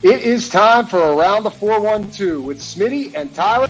It is time for Around the 412 with Smitty and Tyler.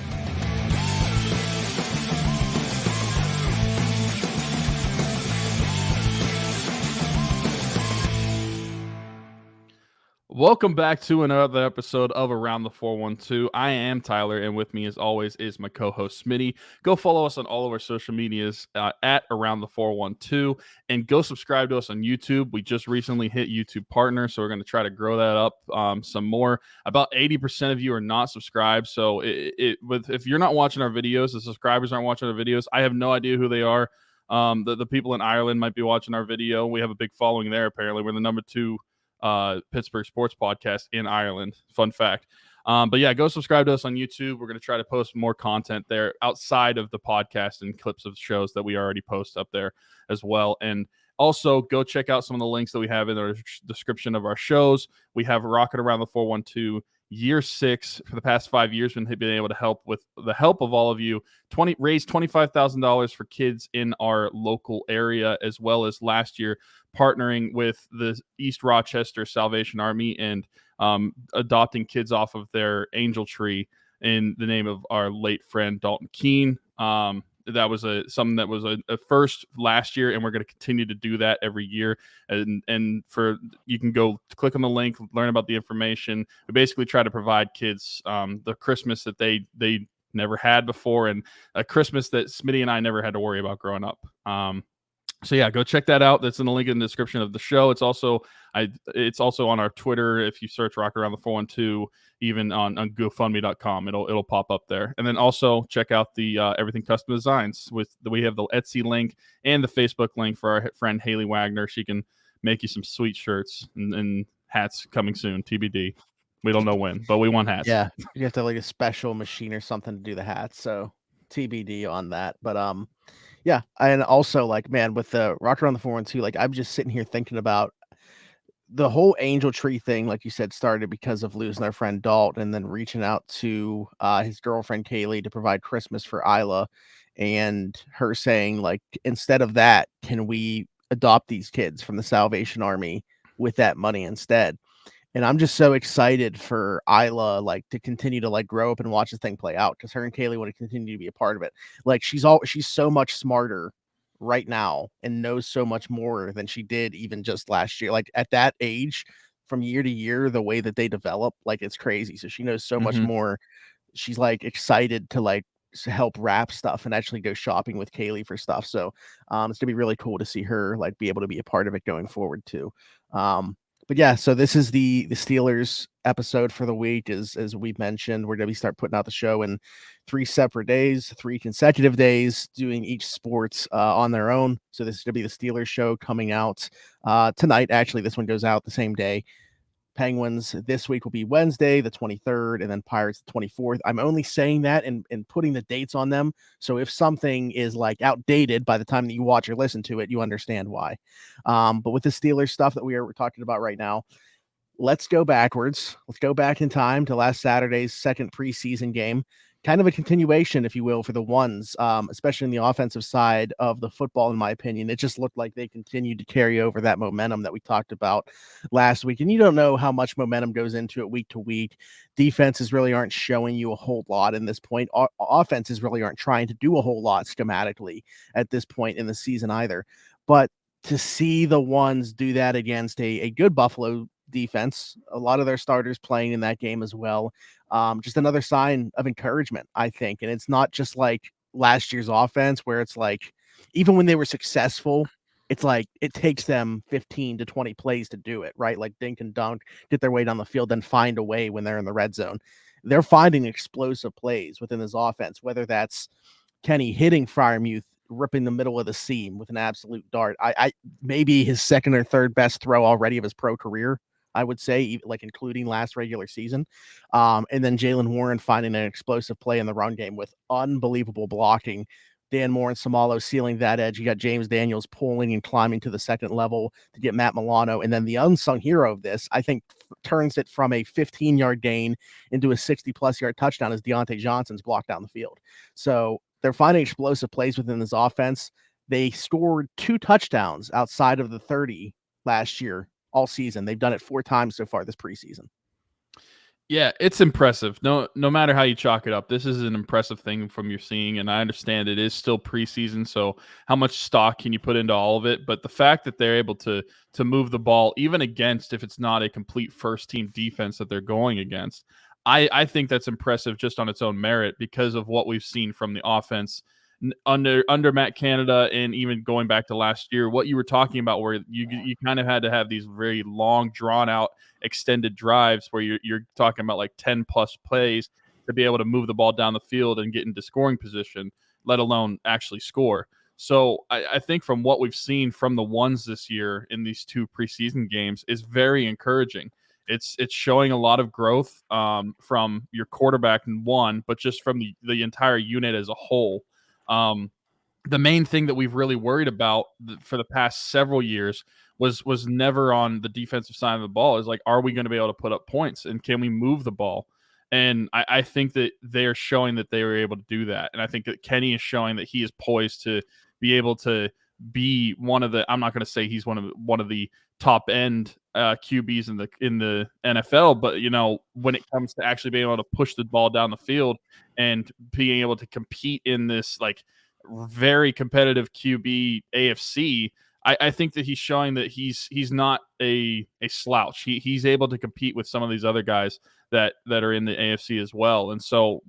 Welcome back to another episode of Around the 412. I am Tyler, and with me, as always, is my co-host Smitty. Go follow us on all of our social medias at Around the 412, and go subscribe to us on YouTube. We just recently hit YouTube Partner, so we're going to try to grow that up some more. About 80% of you are not subscribed, so if you're not watching our videos, the subscribers aren't watching our videos. I have no idea who they are. The people in Ireland might be watching our video. We have a big following there. Apparently, we're the number 2 Pittsburgh sports podcast in Ireland. Fun fact. But yeah, go subscribe to us on YouTube. We're going to try to post more content there outside of the podcast and clips of shows that we already post up there as well. And also go check out some of the links that we have in the description of our shows. We have Rocket Around the 412 year 6 for the past 5 years. We've been able to help with the help of all of you raise $25,000 for kids in our local area, as well as last year partnering with the East Rochester Salvation Army and adopting kids off of their angel tree in the name of our late friend Dalton Keene. That was something that was a first last year, and we're going to continue to do that every year. And for you can go click on the link, learn about the information. We basically try to provide kids the Christmas that they never had before, and a Christmas that Smitty and I never had to worry about growing up. So yeah, go check that out. That's in the link in the description of the show. It's also on our Twitter. If you search Rock Around the 412, even on GoFundMe.com, it'll pop up there. And then also check out the Everything Custom Designs. We have the Etsy link and the Facebook link for our friend Haley Wagner. She can make you some sweet shirts and hats coming soon. TBD. We don't know when, but we want hats. Yeah, you have to have like a special machine or something to do the hats. So TBD on that. But yeah, and also like, man, with the Rock Around the 412, like I'm just sitting here thinking about the whole angel tree thing. Like you said, started because of losing our friend Dalton, and then reaching out to his girlfriend Kaylee to provide Christmas for Isla, and her saying like, instead of that, can we adopt these kids from the Salvation Army with that money instead? And I'm just so excited for Isla, like, to continue to like grow up and watch this thing play out, because her and Kaylee want to continue to be a part of it. Like she's so much smarter right now and knows so much more than she did even just last year. Like at that age, from year to year, the way that they develop, like it's crazy. So she knows so much more. She's like excited to like help wrap stuff and actually go shopping with Kaylee for stuff. So it's gonna be really cool to see her like be able to be a part of it going forward too. But yeah, so this is the Steelers episode for the week. As we mentioned, we're going to start putting out the show in 3 separate days, 3 consecutive days, doing each sports on their own. So this is going to be the Steelers show coming out tonight. Actually, this one goes out the same day. Penguins this week will be Wednesday, the 23rd, and then Pirates the 24th. I'm only saying that and putting the dates on them. So if something is like outdated by the time that you watch or listen to it, you understand why. But with the Steelers stuff that we're talking about right now, let's go backwards. Let's go back in time to last Saturday's second preseason game. Kind of a continuation, if you will, for the ones, especially in the offensive side of the football, in my opinion. It just looked like they continued to carry over that momentum that we talked about last week. And you don't know how much momentum goes into it week to week. Defenses really aren't showing you a whole lot in this point. Offenses really aren't trying to do a whole lot schematically at this point in the season either. But to see the ones do that against a good Buffalo defense, a lot of their starters playing in that game as well. Just another sign of encouragement, I think. And it's not just like last year's offense where it's like, even when they were successful, it's like it takes them 15 to 20 plays to do it, right? Like dink and dunk, get their way down the field, then find a way when they're in the red zone. They're finding explosive plays within this offense, whether that's Kenny hitting Freiermuth, ripping the middle of the seam with an absolute dart. I maybe his second or third best throw already of his pro career, I would say, like including last regular season. And then Jaylen Warren finding an explosive play in the run game with unbelievable blocking. Dan Moore and Samalo sealing that edge. You got James Daniels pulling and climbing to the second level to get Matt Milano. And then the unsung hero of this, I think, turns it from a 15-yard gain into a 60-plus yard touchdown as Deontay Johnson's blocked down the field. So they're finding explosive plays within this offense. They scored 2 touchdowns outside of the 30 last year all season. They've done it 4 times so far this preseason. Yeah, it's impressive. No matter how you chalk it up, this is an impressive thing from you're seeing, and I understand it is still preseason, so how much stock can you put into all of it? But the fact that they're able to move the ball, even against if it's not a complete first team defense that they're going against, I think that's impressive just on its own merit because of what we've seen from the offense under Matt Canada, and even going back to last year, what you were talking about, where you kind of had to have these very long, drawn out, extended drives where you're talking about like 10 plus plays to be able to move the ball down the field and get into scoring position, let alone actually score. So I think from what we've seen from the ones this year in these 2 preseason games is very encouraging. It's showing a lot of growth from your quarterback in one, but just from the entire unit as a whole. The main thing that we've really worried about for the past several years was never on the defensive side of the ball. Is like, are we going to be able to put up points, and can we move the ball? And I think that they're showing that they were able to do that. And I think that Kenny is showing that he is poised to be able to be one of the, I'm not going to say he's one of the top end QBs in the NFL, but when it comes to actually being able to push the ball down the field and being able to compete in this like very competitive QB AFC, I think that he's showing that he's not a slouch. He's able to compete with some of these other guys that are in the AFC as well. And so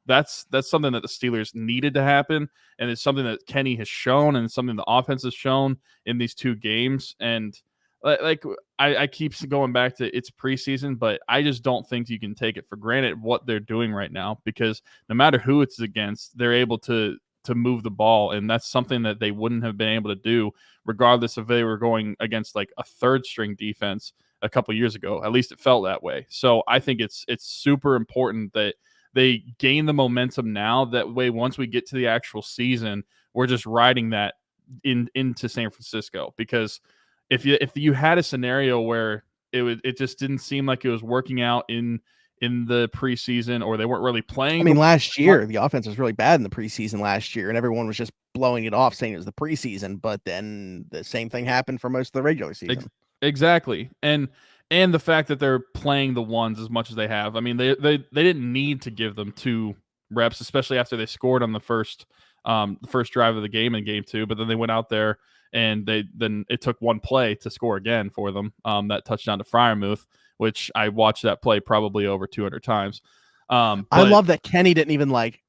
that's something that the Steelers needed to happen, and it's something that Kenny has shown, and something the offense has shown in these 2 games. And like I keep going back to it's preseason, but I just don't think you can take it for granted what they're doing right now, because no matter who it's against, they're able to move the ball, and that's something that they wouldn't have been able to do regardless if they were going against like a 3rd string defense a couple years ago. At least it felt that way. So I think it's super important that they gain the momentum now. That way, once we get to the actual season, we're just riding that into San Francisco. Because if you had a scenario where it just didn't seem like it was working out in the preseason, or they weren't really playing. I mean, last year the offense was really bad in the preseason last year, and everyone was just blowing it off saying it was the preseason. But then the same thing happened for most of the regular season. Exactly, and the fact that they're playing the ones as much as they have. I mean, they didn't need to give them 2 reps, especially after they scored on the first drive of the game in game 2. But then they went out there and then it took 1 play to score again for them. That touchdown to Freiermuth, which I watched that play probably over 200 times. I love that Kenny didn't even like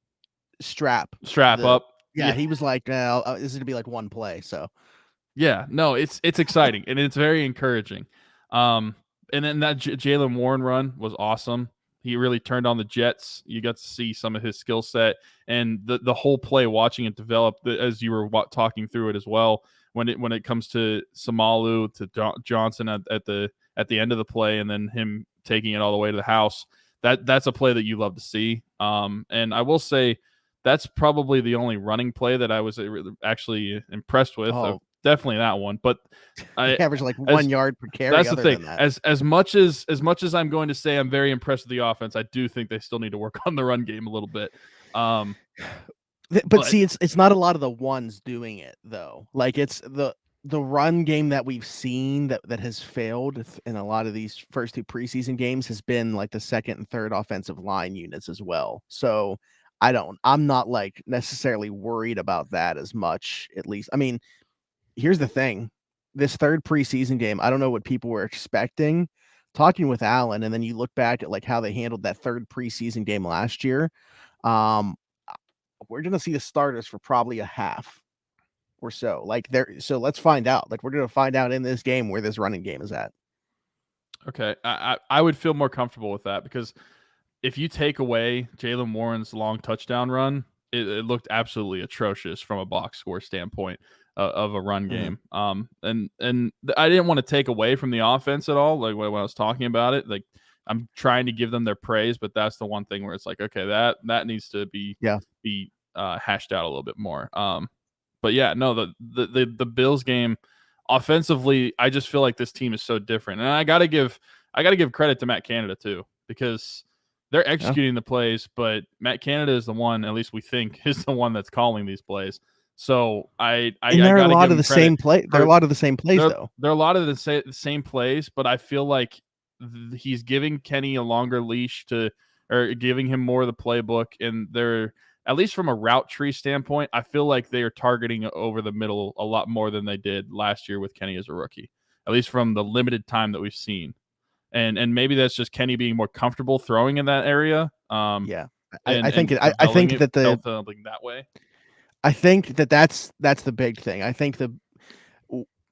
strap up. Yeah, he was like, this is gonna be like 1 play. So yeah, no, it's exciting and it's very encouraging. And then that Jaylen Warren run was awesome. He really turned on the Jets. You got to see some of his skill set, and the whole play, watching it develop as you were talking through it as well. When it comes to Samalu to Johnson at the end of the play, and then him taking it all the way to the house, that's a play that you love to see. And I will say that's probably the only running play that I was actually impressed with. Oh. Definitely that one, but I average like 1 yard per carry. That's the thing. As much as I'm going to say I'm very impressed with the offense, I do think they still need to work on the run game a little bit. But see, it's not a lot of the ones doing it though. Like it's the run game that we've seen that has failed in a lot of these first 2 preseason games has been like the 2nd and 3rd offensive line units as well. So I'm not like necessarily worried about that as much, at least. I mean, here's the thing. This 3rd preseason game, I don't know what people were expecting. Talking with Alan, and then you look back at like how they handled that 3rd preseason game last year. We're gonna see the starters for probably a half or so. So let's find out. Like, we're gonna find out in this game where this running game is at. Okay, I would feel more comfortable with that, because if you take away Jaylen Warren's long touchdown run, it looked absolutely atrocious from a box score standpoint of a run game. And I didn't want to take away from the offense at all. Like when I was talking about it, like I'm trying to give them their praise, but that's the one thing where it's like, okay, that needs to be hashed out a little bit more. But yeah, no, the Bills game offensively, I just feel like this team is so different, and I gotta give credit to Matt Canada too, because they're executing the plays, but Matt Canada is the one, at least we think, is the one that's calling these plays. So there are a lot of the same play. There are a lot of the same plays, though. There are a lot of the same plays, but I feel like he's giving Kenny a longer leash or giving him more of the playbook, and they're, at least from a route tree standpoint, I feel like they are targeting over the middle a lot more than they did last year with Kenny as a rookie, at least from the limited time that we've seen. And maybe that's just Kenny being more comfortable throwing in that area. Yeah. And I think developing that way. I think that's the big thing. I think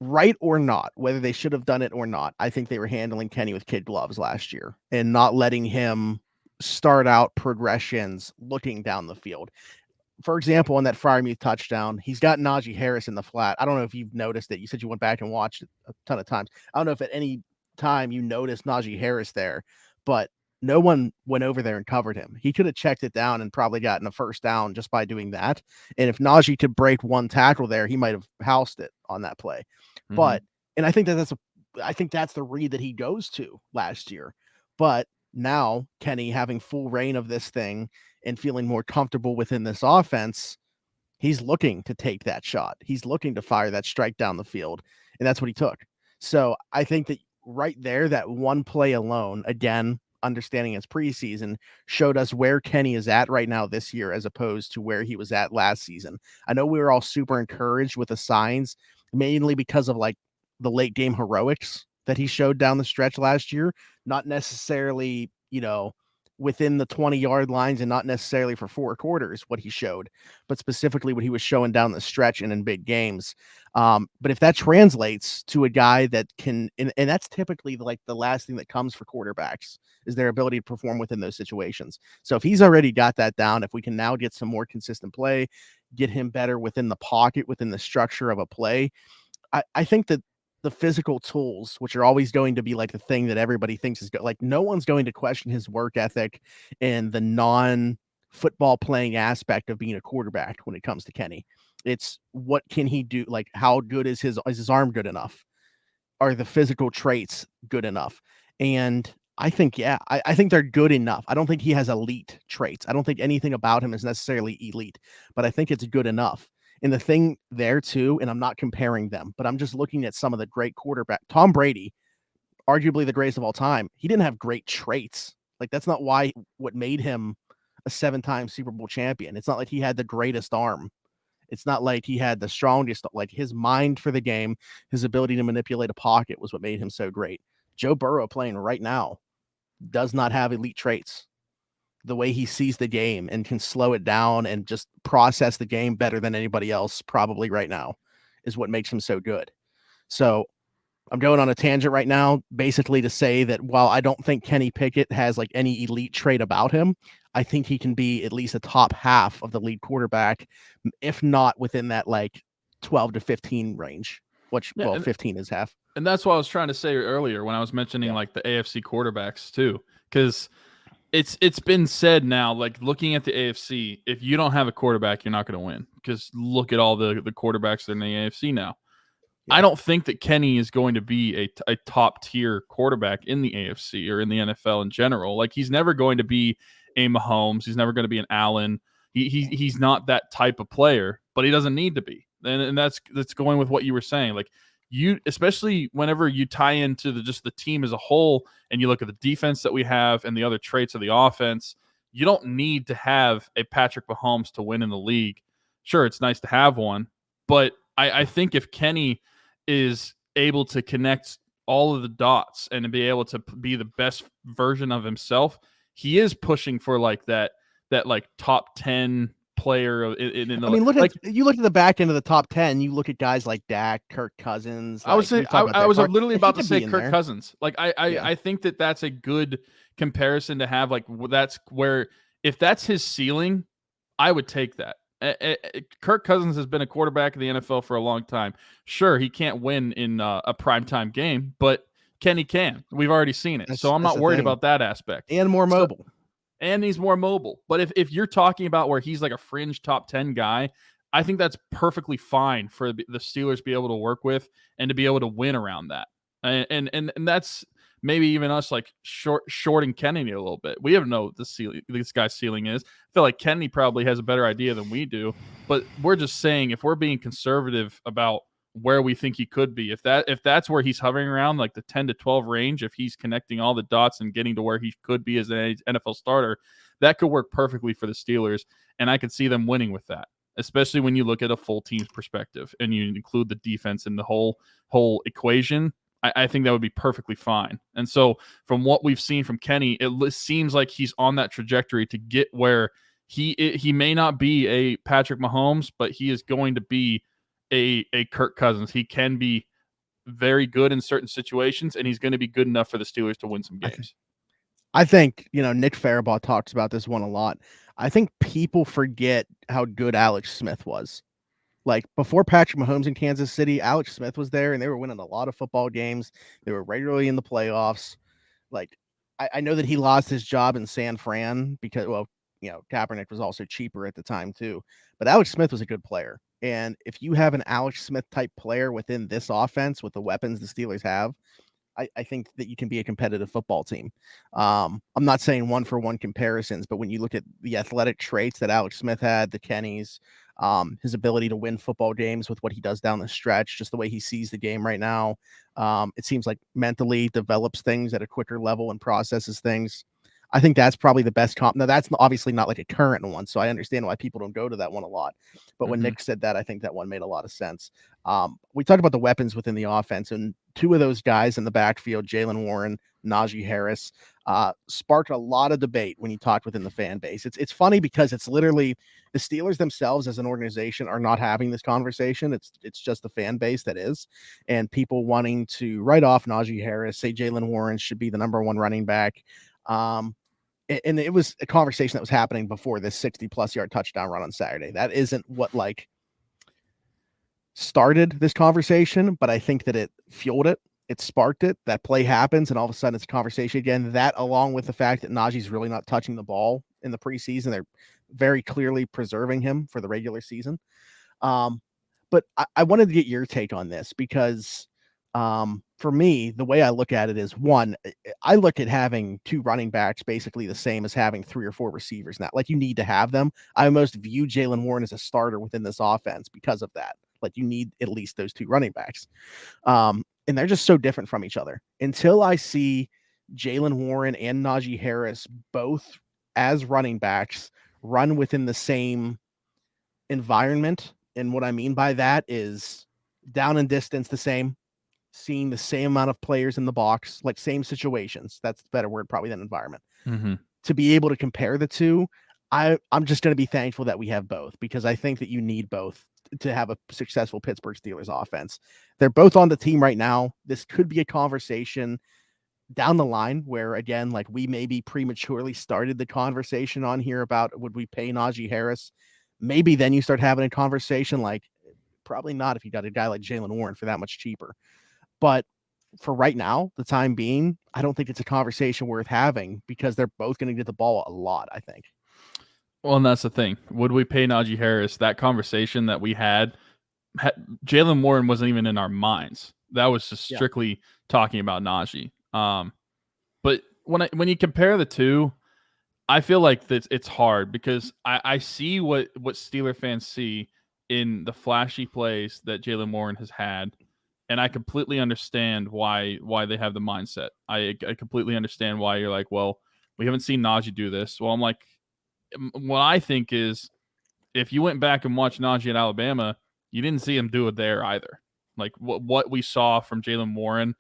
right or not, whether they should have done it or not, I think they were handling Kenny with kid gloves last year and not letting him start out progressions looking down the field. For example, on that Freiermuth touchdown, he's got Najee Harris in the flat. I don't know if you've noticed it. You said you went back and watched it a ton of times. I don't know if at any time you noticed Najee Harris there, but no one went over there and covered him. He could have checked it down and probably gotten a first down just by doing that. And if Najee could break one tackle there, he might have housed it on that play. Mm-hmm. But, and I think that's the read that he goes to last year. But now Kenny having full reign of this thing and feeling more comfortable within this offense, he's looking to take that shot. He's looking to fire that strike down the field. And that's what he took. So I think that right there, that one play alone, again, understanding it's preseason, showed us where Kenny is at right now this year as opposed to where he was at last season. I know we were all super encouraged with the signs, mainly because of like the late game heroics that he showed down the stretch last year, not necessarily, within the 20-yard lines and not necessarily for 4 quarters what he showed, but specifically what he was showing down the stretch and in big games. But if that translates to a guy that can, and that's typically like the last thing that comes for quarterbacks is their ability to perform within those situations. So if he's already got that down, if we can now get some more consistent play, get him better within the pocket, within the structure of a play, I think that the physical tools, which are always going to be like the thing that everybody thinks is good. Like no one's going to question his work ethic and the non-football playing aspect of being a quarterback when it comes to Kenny. It's what can he do? Like how good is his arm good enough? Are the physical traits good enough? And I think, I think they're good enough. I don't think he has elite traits. I don't think anything about him is necessarily elite, but I think it's good enough. And the thing there too, and I'm not comparing them, but I'm just looking at some of the great quarterback. Tom Brady, arguably the greatest of all time, he didn't have great traits. Like that's not what made him a 7-time Super Bowl champion. It's not like he had the greatest arm. It's not like he had the strongest, like his mind for the game, his ability to manipulate a pocket was what made him so great. Joe Burrow playing right now does not have elite traits. The way he sees the game and can slow it down and just process the game better than anybody else probably right now is what makes him so good. So I'm going on a tangent right now, basically to say that while I don't think Kenny Pickett has like any elite trait about him, I think he can be at least a top half of the lead quarterback, if not within that like 12 to 15 range, which 15 is half. And that's what I was trying to say earlier when I was mentioning like the AFC quarterbacks too, because it's been said now, like looking at the AFC, if you don't have a quarterback, you're not going to win. Because look at all the quarterbacks that are in the AFC now. Yeah. I don't think that Kenny is going to be a top tier quarterback in the AFC or in the NFL in general. Like he's never going to be a Mahomes. He's never going to be an Allen. He's not that type of player, but he doesn't need to be. And that's going with what you were saying. Like you, especially whenever you tie into the team as a whole and you look at the defense that we have and the other traits of the offense, you don't need to have a Patrick Mahomes to win in the league. Sure, it's nice to have one, but I think if Kenny is able to connect all of the dots and to be able to be the best version of himself, he is pushing for like that like top 10 player. Look at you look at the back end of the top 10. You look at guys like Dak, Kirk Cousins. I was saying, I was literally about to say Kirk Cousins. Like I think that's a good comparison to have. Like that's where if that's his ceiling, I would take that. Kirk Cousins has been a quarterback in the NFL for a long time. Sure, he can't win in a primetime game, but Kenny can. We've already seen it, so I'm not worried about that aspect. And more mobile. And he's more mobile. But if you're talking about where he's like a fringe top 10 guy, I think that's perfectly fine for the Steelers to be able to work with and to be able to win around that. And that's maybe even us like shorting Kenny a little bit. We don't know what this guy's ceiling is. I feel like Kenny probably has a better idea than we do. But we're just saying if we're being conservative about where we think he could be. If that's where he's hovering around, like the 10 to 12 range, if he's connecting all the dots and getting to where he could be as an NFL starter, that could work perfectly for the Steelers, and I could see them winning with that, especially when you look at a full team's perspective and you include the defense in the whole equation. I think that would be perfectly fine. And so from what we've seen from Kenny, it seems like he's on that trajectory to get where he may not be a Patrick Mahomes, but he is going to be a Kirk Cousins. He can be very good in certain situations, and he's going to be good enough for the Steelers to win some games. I think, Nick Farabaugh talks about this one a lot. I think people forget how good Alex Smith was. Like, before Patrick Mahomes in Kansas City, Alex Smith was there, and they were winning a lot of football games. They were regularly in the playoffs. Like, I know that he lost his job in San Fran because, Kaepernick was also cheaper at the time too. But Alex Smith was a good player. And if you have an Alex Smith type player within this offense with the weapons the Steelers have, I think that you can be a competitive football team. I'm not saying one-for-one comparisons, but when you look at the athletic traits that Alex Smith had, the Kennys, his ability to win football games with what he does down the stretch, just the way he sees the game right now, it seems like mentally develops things at a quicker level and processes things. I think that's probably the best comp. Now, that's obviously not like a current one, so I understand why people don't go to that one a lot. But when Nick said that, I think that one made a lot of sense. We talked about the weapons within the offense, and two of those guys in the backfield, Jaylen Warren, Najee Harris, sparked a lot of debate when you talked within the fan base. It's funny because it's literally the Steelers themselves as an organization are not having this conversation. It's just the fan base that is, and people wanting to write off Najee Harris, say Jaylen Warren should be the number one running back. And it was a conversation that was happening before this 60-plus yard touchdown run on Saturday. That isn't what started this conversation, but I think that it fueled it. It sparked it. That play happens, and all of a sudden it's a conversation again. That, along with the fact that Najee's really not touching the ball in the preseason, they're very clearly preserving him for the regular season. But I wanted to get your take on this because for me, the way I look at it is, one, I look at having two running backs basically the same as having 3 or 4 receivers now. Like, you need to have them. I almost view Jaylen Warren as a starter within this offense because of that. Like, you need at least those 2 running backs. And they're just so different from each other. Until I see Jaylen Warren and Najee Harris both as running backs run within the same environment. And what I mean by that is down and distance the same, seeing the same amount of players in the box, like same situations. That's the better word probably than environment. To be able to compare the two, I'm just going to be thankful that we have both, because I think that you need both to have a successful Pittsburgh Steelers offense. They're both on the team right now. This could be a conversation down the line where, again, like, we maybe prematurely started the conversation on here about would we pay Najee Harris? Maybe then you start having a conversation like, probably not if you got a guy like Jaylen Warren for that much cheaper. But for right now, the time being, I don't think it's a conversation worth having because they're both going to get the ball a lot, I think. Well, and that's the thing. Would we pay Najee Harris? That conversation that we had Jaylen Warren wasn't even in our minds. That was just strictly talking about Najee. But when you compare the two, I feel like it's hard because I see what Steeler fans see in the flashy plays that Jaylen Warren has had, and I completely understand why they have the mindset. I completely understand why you're like, well, we haven't seen Najee do this. Well, I'm like, what I think is, if you went back and watched Najee at Alabama, you didn't see him do it there either. Like what we saw from Jaylen Warren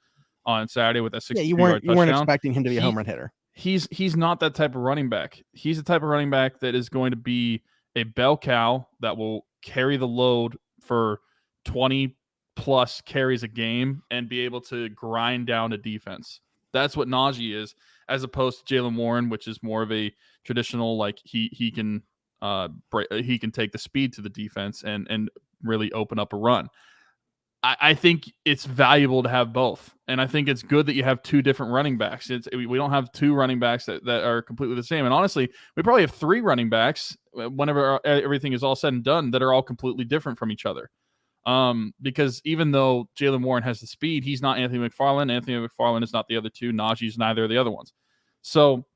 on Saturday with that 63-yard touchdown. You weren't expecting him to be a home run hitter. He's not that type of running back. He's the type of running back that is going to be a bell cow that will carry the load for 20 plus carries a game and be able to grind down a defense. That's what Najee is, as opposed to Jaylen Warren, which is more of a traditional, like, he can take the speed to the defense and really open up a run. I think it's valuable to have both, and I think it's good that you have 2 different running backs. We don't have 2 running backs that are completely the same, and honestly, we probably have 3 running backs whenever everything is all said and done that are all completely different from each other. Because even though Jaylen Warren has the speed, he's not Anthony McFarland. Anthony McFarland is not the other 2. Najee's neither of the other ones. So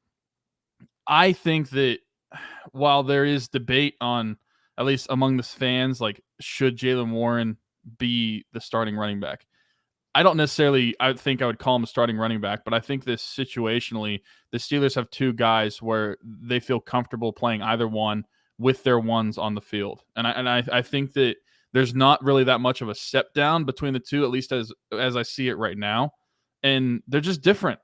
I think that while there is debate on, at least among the fans, like, should Jaylen Warren be the starting running back. I don't necessarily I think I would call him a starting running back, but I think this situationally, the Steelers have two guys where they feel comfortable playing either one with their ones on the field. And I think that there's not really that much of a step down between the two, at least as I see it right now. And they're just different.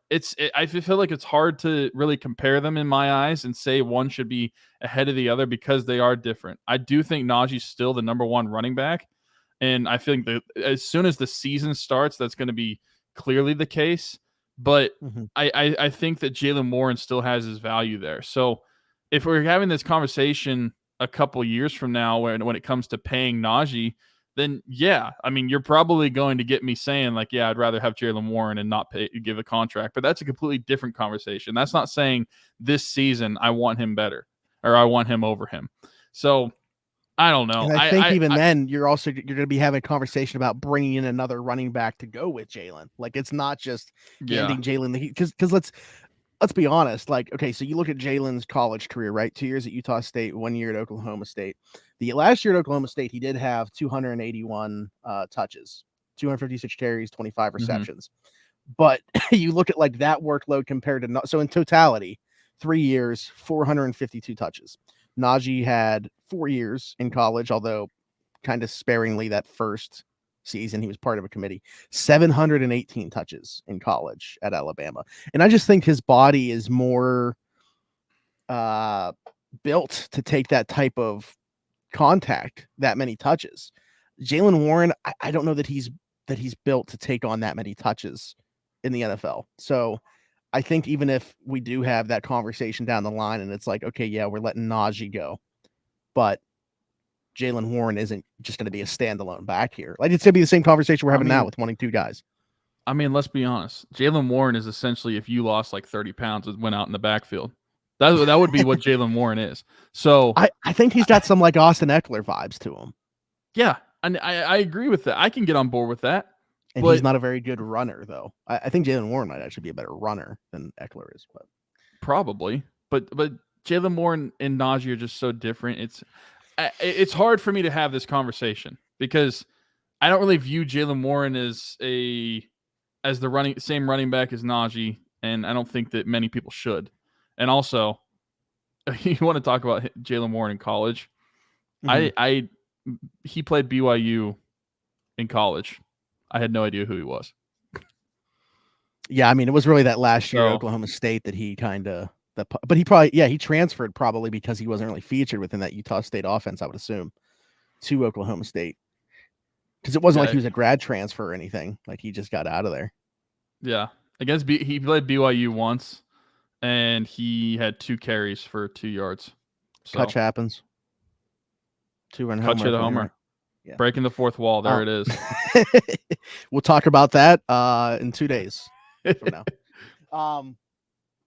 I feel like it's hard to really compare them in my eyes and say one should be ahead of the other because they are different. I do think Najee's still the number one running back. And I think that as soon as the season starts, that's going to be clearly the case. But I think that Jaylen Warren still has his value there. So if we're having this conversation a couple years from now when it comes to paying Najee, then yeah, I mean, you're probably going to get me saying like, yeah, I'd rather have Jaylen Warren and not give a contract. But that's a completely different conversation. That's not saying this season I want him better or I want him over him. So I don't know. And I think then you're going to be having a conversation about bringing in another running back to go with Jaylen. Like it's not just handing Jaylen because let's be honest. Like, okay, so you look at Jaylen's college career, right? 2 years at Utah State, 1 year at Oklahoma State. The last year at Oklahoma State, he did have 281 touches, 256 carries, 25 receptions. But you look at like that workload compared to so in totality, 3 years, 452 touches. Najee had 4 years in college, although kind of sparingly that first season. He was part of a committee. 718 touches in college at Alabama. And I just think his body is more built to take that type of contact, that many touches. Jaylen Warren, I don't know that he's built to take on that many touches in the NFL. So I think even if we do have that conversation down the line and it's like, okay, yeah, we're letting Najee go, but Jaylen Warren isn't just going to be a standalone back here. Like it's going to be the same conversation we're having now with wanting two guys. I mean, let's be honest. Jaylen Warren is essentially if you lost like 30 pounds and went out in the backfield. That would be what Jaylen Warren is. So I think he's got some like Austin Eckler vibes to him. Yeah, and I agree with that. I can get on board with that. And he's not a very good runner, though. I think Jaylen Warren might actually be a better runner than Eckler is. But probably. But Jaylen Warren and Najee are just so different. It's hard for me to have this conversation because I don't really view Jaylen Warren as the same running back as Najee, and I don't think that many people should. And also, you want to talk about Jaylen Warren in college? He played BYU in college. I had no idea who he was. Yeah, I mean, it was really that last year at Oklahoma State that he kind of but he transferred probably because he wasn't really featured within that Utah State offense, I would assume, to Oklahoma State. Because it wasn't like he was a grad transfer or anything. Like he just got out of there. Yeah. He played BYU once and he had 2 carries for 2 yards. So. Catch happens. 2-run homer. Catch it a homer. Yeah. Breaking the fourth wall. There it is. We'll talk about that in 2 days from now.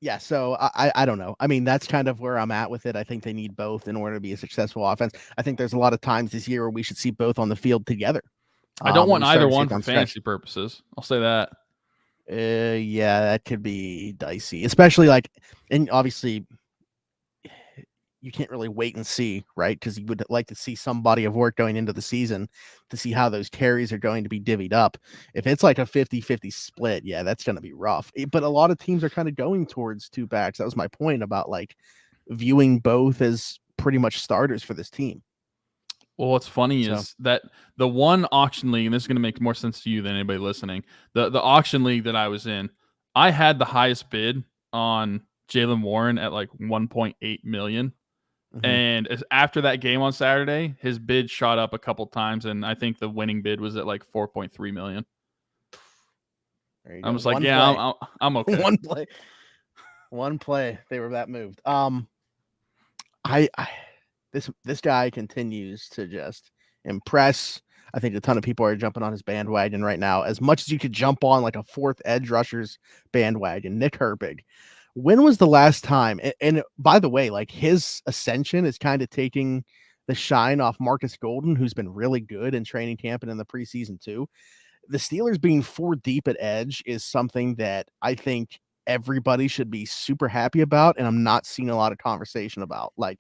Yeah, so I don't know. I mean, that's kind of where I'm at with it. I think they need both in order to be a successful offense. I think there's a lot of times this year where we should see both on the field together. I don't want either one for fantasy purposes. I'll say that. Yeah, that could be dicey, especially and obviously you can't really wait and see, right? Because you would like to see some body of work going into the season to see how those carries are going to be divvied up. If it's like a 50-50 split, yeah, that's going to be rough. But a lot of teams are kind of going towards 2 backs. That was my point about viewing both as pretty much starters for this team. Well, what's funny is that the one auction league, and this is going to make more sense to you than anybody listening, the auction league that I was in, I had the highest bid on Jaylen Warren at like $1.8 million. Mm-hmm. And after that game on Saturday, his bid shot up a couple times, and I think the winning bid was at like $4.3 million. I'm just like, I'm okay. One play, they were that moved. This guy continues to just impress. I think a ton of people are jumping on his bandwagon right now. As much as you could jump on like a 4th edge rusher's bandwagon, Nick Herbig. When was the last time? And by the way, like his ascension is kind of taking the shine off Marcus Golden, who's been really good in training camp and in the preseason too. The Steelers being 4 deep at edge is something that I think everybody should be super happy about. And I'm not seeing a lot of conversation about. Like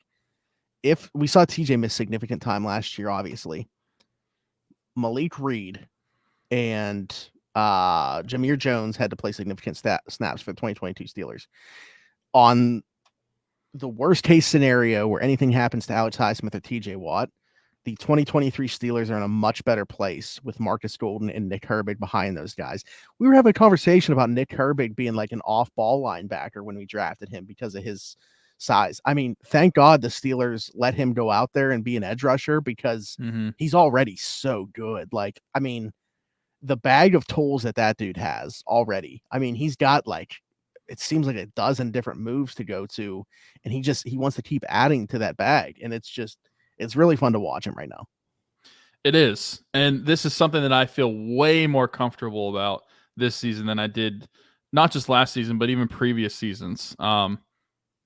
if we saw TJ miss significant time last year, obviously, Malik Reed and Jameer Jones had to play significant snaps for the 2022 Steelers. On the worst case scenario where anything happens to Alex Highsmith or TJ Watt, the 2023 Steelers are in a much better place with Marcus Golden and Nick Herbig behind those guys. We were having a conversation about Nick Herbig being like an off-ball linebacker when we drafted him because of his size. I mean, thank God the Steelers let him go out there and be an edge rusher because he's already so good. Like, I mean, the bag of tools that dude has already. I mean, he's got like, it seems like a dozen different moves to go to, and he wants to keep adding to that bag. And it's really fun to watch him right now. It is. And this is something that I feel way more comfortable about this season than I did not just last season, but even previous seasons.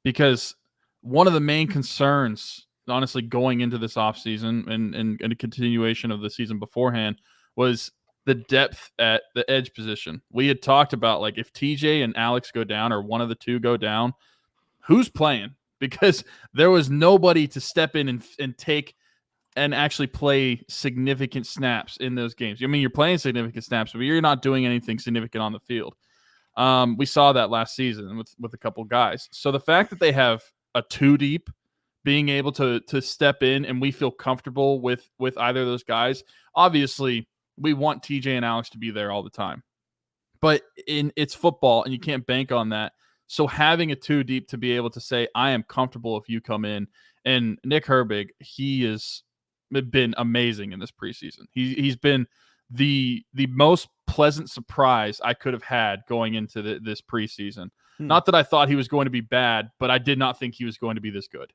Because one of the main concerns, honestly, going into this offseason and a continuation of the season beforehand was the depth at the edge position. We had talked about, like, if TJ and Alex go down or one of the two go down, who's playing? Because there was nobody to step in and take and actually play significant snaps in those games. I mean, you're playing significant snaps, but you're not doing anything significant on the field. We saw that last season with a couple guys. So the fact that they have a two deep being able to step in and we feel comfortable with either of those guys, obviously we want TJ and Alex to be there all the time. But it's football and you can't bank on that. So having a two deep to be able to say, I am comfortable if you come in. And Nick Herbig, he has been amazing in this preseason. He's been the most pleasant surprise I could have had going into this preseason. Not that I thought he was going to be bad, but I did not think he was going to be this good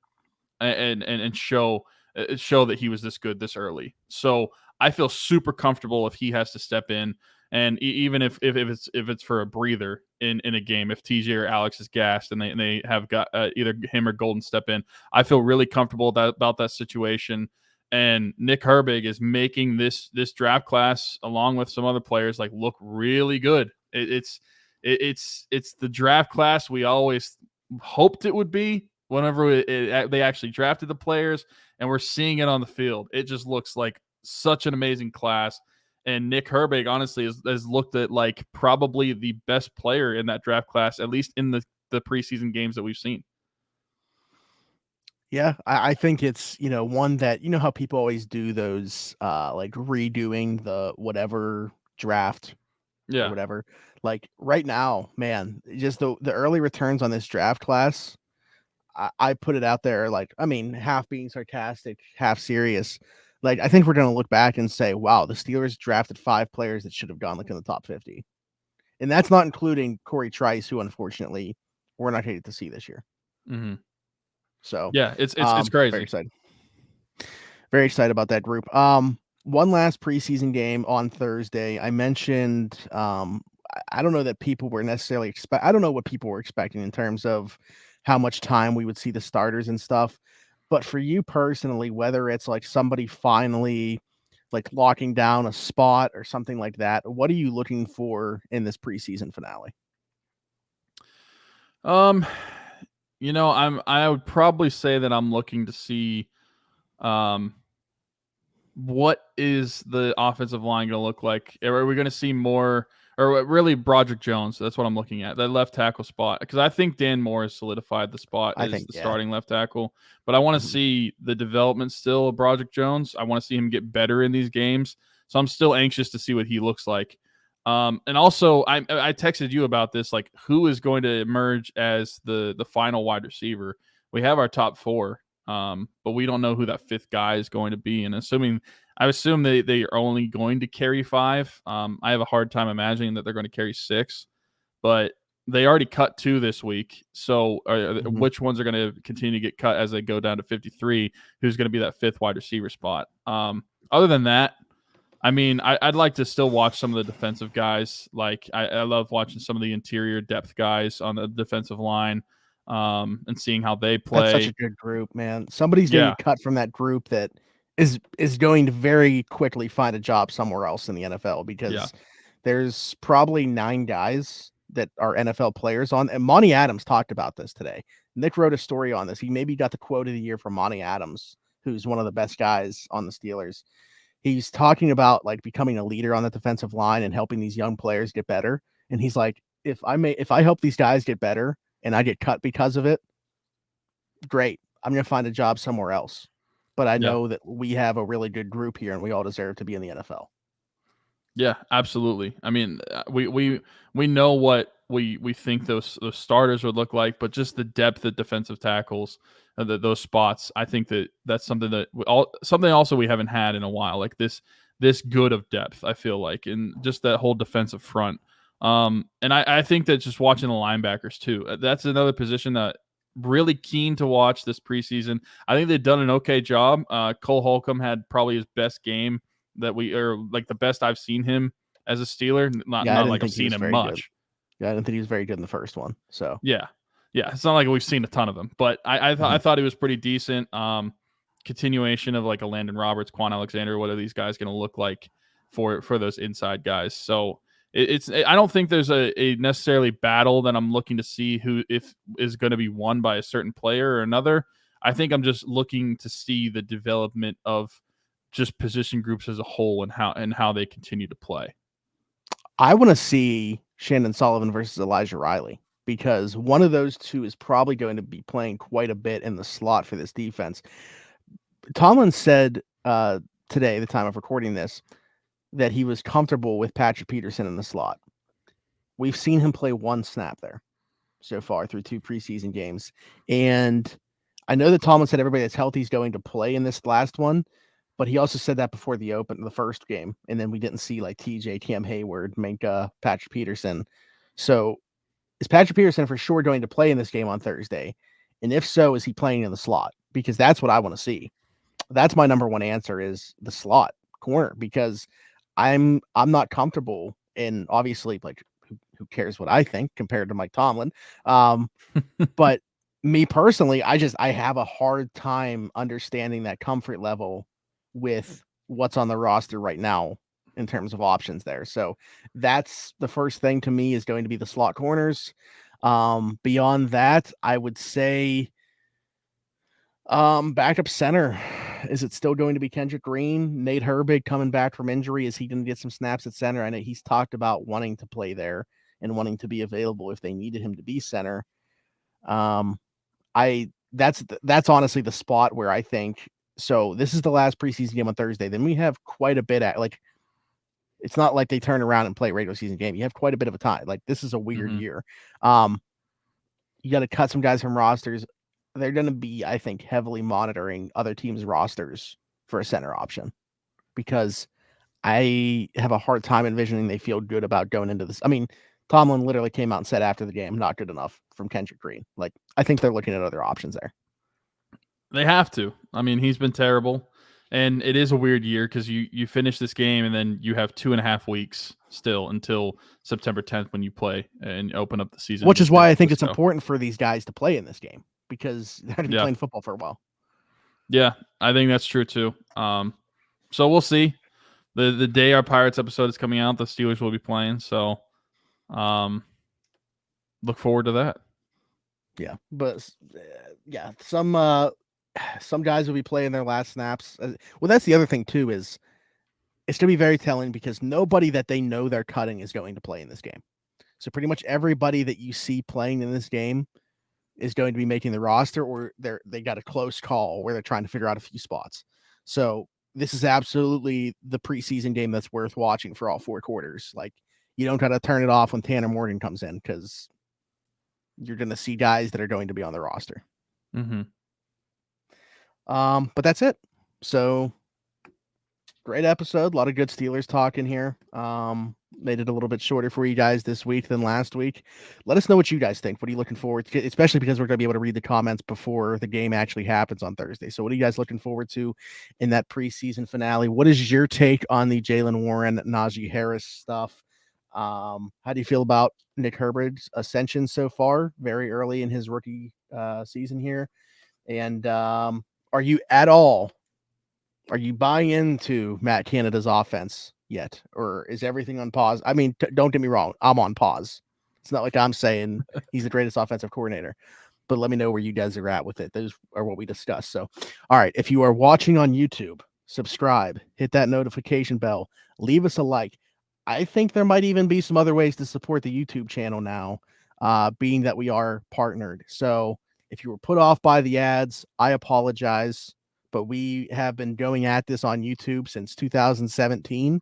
and show that he was this good this early. So I feel super comfortable if he has to step in. And even if it's for a breather in a game, if TJ or Alex is gassed and they have got either him or Golden step in, I feel really comfortable about that situation. And Nick Herbig is making this draft class, along with some other players, like look really good. It's the draft class we always hoped it would be whenever they actually drafted the players, and we're seeing it on the field. It just looks like such an amazing class. And Nick Herbig, honestly, has looked at like probably the best player in that draft class, at least in the preseason games that we've seen. Yeah, I think it's, one that, how people always do those, like redoing the whatever draft or whatever. Like right now, man, just the early returns on this draft class, I put it out there, like, I mean, half being sarcastic, half serious. Like, I think we're going to look back and say, wow, the Steelers drafted 5 players that should have gone like in the top 50. And that's not including Corey Trice, who unfortunately we're not going to see this year. Mm-hmm. So yeah, it's crazy. Very excited about that group. One last preseason game on Thursday. I mentioned, I don't know that people were necessarily I don't know what people were expecting in terms of how much time we would see the starters and stuff. But for you personally, whether it's like somebody finally like locking down a spot or something like that, what are you looking for in this preseason finale? I would probably say that I'm looking to see what is the offensive line going to look like? Are we going to see more, or really Broderick Jones? That's what I'm looking at, that left tackle spot, because I think Dan Moore has solidified the spot as the starting left tackle. But I want to see the development still of Broderick Jones. I want to see him get better in these games. So I'm still anxious to see what he looks like. And also, I texted you about this, like who is going to emerge as the final wide receiver. We have our top 4, but we don't know who that 5th guy is going to be. And I assume they are only going to carry 5. I have a hard time imagining that they're going to carry 6, but they already cut 2 this week. So which ones are going to continue to get cut as they go down to 53? Who's going to be that 5th wide receiver spot? Other than that, I mean, I'd like to still watch some of the defensive guys. Like I love watching some of the interior depth guys on the defensive line, and seeing how they play. That's such a good group, man. Somebody's going to get cut from that group that is going to very quickly find a job somewhere else in the NFL, because there's probably 9 guys that are NFL players on. And Monty Adams talked about this today. Nick wrote a story on this. He maybe got the quote of the year from Monty Adams, who's one of the best guys on the Steelers. he's talking about like becoming a leader on the defensive line and helping these young players get better. And he's like, if I help these guys get better and I get cut because of it, great. I'm going to find a job somewhere else. But I know that we have a really good group here and we all deserve to be in the NFL. Yeah, absolutely. I mean, we know what we think those starters would look like, but just the depth of defensive tackles, those spots, I think that's something that something also we haven't had in a while. Like this good of depth, I feel like, and just that whole defensive front. And I think that just watching the linebackers too, that's another position that really keen to watch this preseason. I think they've done an okay job. Cole Holcomb had probably his best game that like the best I've seen him as a Steeler. Not like I've seen him much. Good. Yeah, I didn't think he was very good in the first one. So yeah, it's not like we've seen a ton of them, but I thought he was pretty decent. Continuation of like a Landon Roberts, Quan Alexander. What are these guys going to look like for those inside guys? So I don't think there's a necessarily battle that I'm looking to see who is going to be won by a certain player or another. I think I'm just looking to see the development of just position groups as a whole and how they continue to play. I want to see Shandon Sullivan versus Elijah Riley because one of those two is probably going to be playing quite a bit in the slot for this defense. Tomlin said today, the time of recording this, that he was comfortable with Patrick Peterson in the slot. We've seen him play one snap there so far through 2 preseason games. And I know that Tomlin said everybody that's healthy is going to play in this last one, but he also said that before the first game. And then we didn't see like TJ, Cam Hayward, Minka, Patrick Peterson. So is Patrick Peterson for sure going to play in this game on Thursday? And if so, is he playing in the slot? Because that's what I want to see. That's my number one answer is the slot corner, because I'm not comfortable in, obviously, like who cares what I think compared to Mike Tomlin. But me personally, I have a hard time understanding that comfort level with what's on the roster right now in terms of options there. So that's the first thing to me is going to be the slot corners. Beyond that, I would say backup center. Is it still going to be Kendrick Green? Nate Herbig coming back from injury. Is he going to get some snaps at center? I know he's talked about wanting to play there and wanting to be available if they needed him to be center. That's honestly the spot where I think, so this is the last preseason game on Thursday. Then we have quite a bit it's not like they turn around and play a regular season game. You have quite a bit of a time. Like this is a weird year. You got to cut some guys from rosters. They're going to be, I think, heavily monitoring other teams' rosters for a center option because I have a hard time envisioning they feel good about going into this. I mean, Tomlin literally came out and said after the game, not good enough from Kendrick Green. Like, I think they're looking at other options there. They have to. I mean, he's been terrible. And it is a weird year because you finish this game and then you have 2.5 weeks still until September 10th when you play and open up the season. Which is why I think it's important for these guys to play in this game because they're going to be playing football for a while. Yeah, I think that's true too. So we'll see. The day our Pirates episode is coming out, the Steelers will be playing. So look forward to that. Yeah, but some guys will be playing their last snaps. Well, that's the other thing too, is it's going to be very telling because nobody that they know they're cutting is going to play in this game. So pretty much everybody that you see playing in this game is going to be making the roster, or they got a close call where they're trying to figure out a few spots. So this is absolutely the preseason game that's worth watching for all 4 quarters. Like you don't got to turn it off when Tanner Morgan comes in because you're going to see guys that are going to be on the roster. Mm-hmm. But that's it. So great episode. A lot of good Steelers talk in here. Made it a little bit shorter for you guys this week than last week. Let us know what you guys think. What are you looking forward to? Especially because we're going to be able to read the comments before the game actually happens on Thursday. So what are you guys looking forward to in that preseason finale? What is your take on the Jaylen Warren, Najee Harris stuff? How do you feel about Nick Herbig's ascension so far? Very early in his rookie season here. And are you buying into Matt Canada's offense yet? Or is everything on pause? I mean, don't get me wrong. I'm on pause. It's not like I'm saying he's the greatest offensive coordinator, but let me know where you guys are at with it. Those are what we discussed. So, all right. If you are watching on YouTube, subscribe, hit that notification bell, leave us a like. I think there might even be some other ways to support the YouTube channel now, being that we are partnered. So if you were put off by the ads, I apologize, but we have been going at this on YouTube since 2017.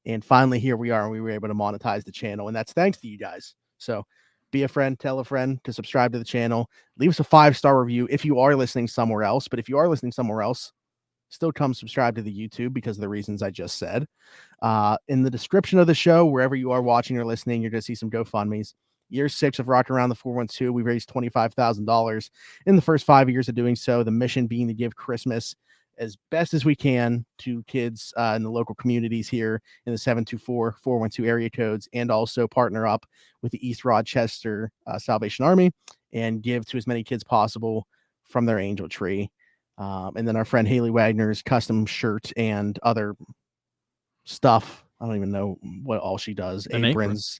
And finally, here we are, and we were able to monetize the channel. And that's thanks to you guys. So be a friend, tell a friend to subscribe to the channel. Leave us a 5-star review if you are listening somewhere else. But if you are listening somewhere else, still come subscribe to the YouTube because of the reasons I just said. In the description of the show, wherever you are watching or listening, you're going to see some GoFundMes. Year 6 of Rocking Around the 412, we raised $25,000 in the first 5 years of doing so. The mission being to give Christmas as best as we can to kids in the local communities here in the 724-412 area codes, and also partner up with the East Rochester Salvation Army and give to as many kids possible from their angel tree. And then our friend Haley Wagner's custom shirt and other stuff. I don't even know what all she does. Aprons,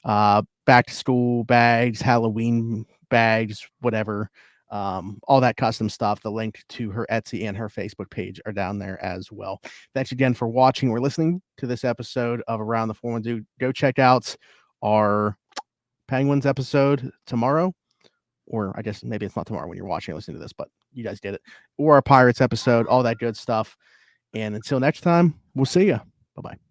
back to school bags, Halloween bags, whatever. All that custom stuff. The link to her Etsy and her Facebook page are down there as well. Thanks again for watching or listening to this episode of Around the 412. Go check out our Penguins episode tomorrow, or I guess maybe it's not tomorrow when you're watching or listening to this, but you guys get it. Or our Pirates episode, all that good stuff. And until next time, we'll see you. Bye-bye.